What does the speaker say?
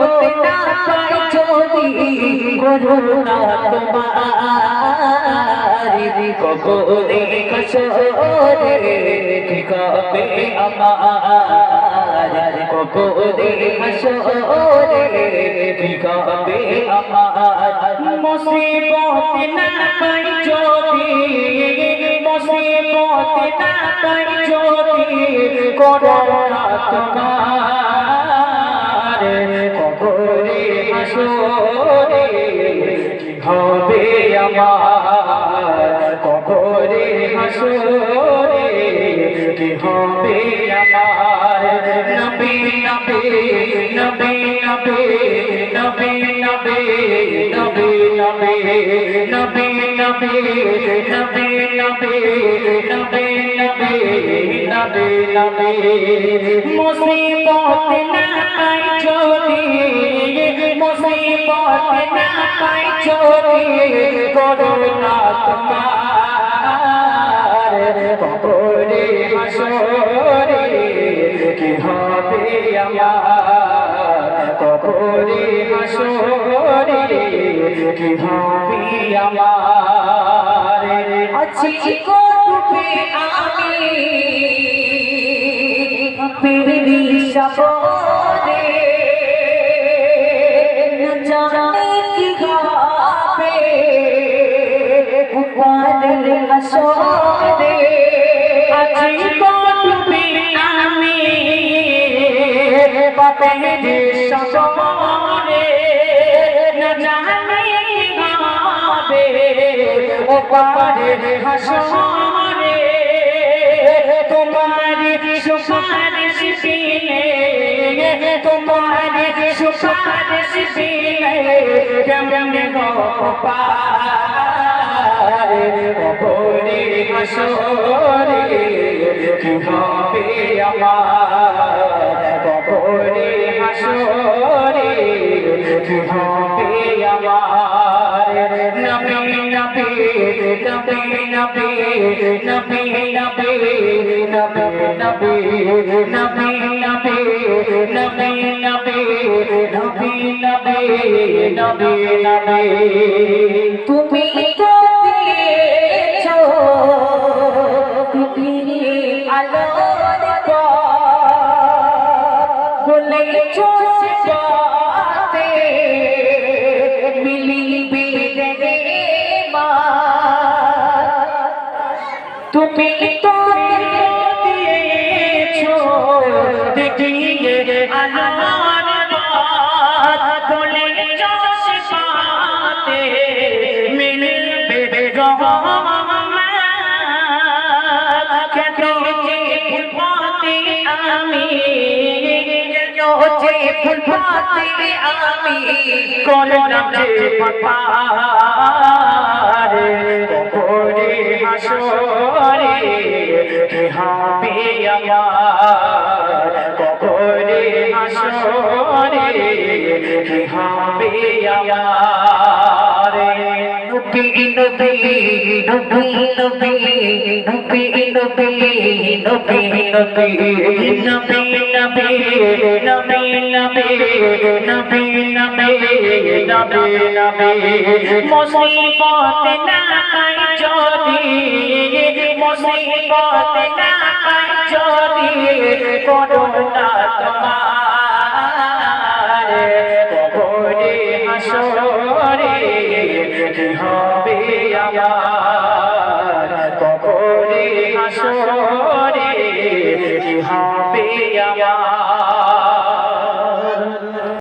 হতে না পাই যদি করুণা তোমার কবরে হাসরে ঠিকাবে আমার কবরে হাসরে ঠিকাবে আমার মুসিবত না পাই যদি মুসিবত না পাই যদি করুণা তোমার কবরে হাসরে কি হবে আমার কবরে হাসরে কি হবে আমার নবী নবী নবী নবী নবী নবী নবী নবী নবী নবী নবী নবী নবী নবী নবী মুসিবত না পাই যদি মুসিবত না পাই যদি করুণা তোমার কবরে হাসরে কি হবে আমার কবরে হাসরে কি হবে আমার আছি কবরে আমি পেরি সবরে না জানি কি হবে উপরের হাসরে আছি কবরে আমি পেরি সবরে না জানি কি হবে উপরের হাসরে তোমারি সুপারিশ পেলে তোমারি সুপারিশ পেলে কেমনে গো পার কবরে হাসরে কি হবে আমার কবরে হাসরে কি হবে আমার নবী নবী নবী নবী নবী নবী নবী নবী নবী নবী নবী নবী নবী নবী নবী তুমি তো দিয়েছো পৃথিবীর আলোর বলেছো সাথে মিলিবে রে মা তুমি তো দিয়েছো দেখিয়ে আলোর পথ বলেছো সাথে মিলিবে ফুলপাতে আমি করলাম যে পার কবরে হাসরে কি হবে আমার কবরে হাসরে কি হবে আমার নবী নবী নবী নবী নবী নবী নবী নবী নবী নবী নবী নবী নবী নবী মুসিবত না পাই যদি মুসিবত না পাই যদি করুণা তোমার কবরে হাসরে কি হবে আমার কবরে হাসরে কি হবে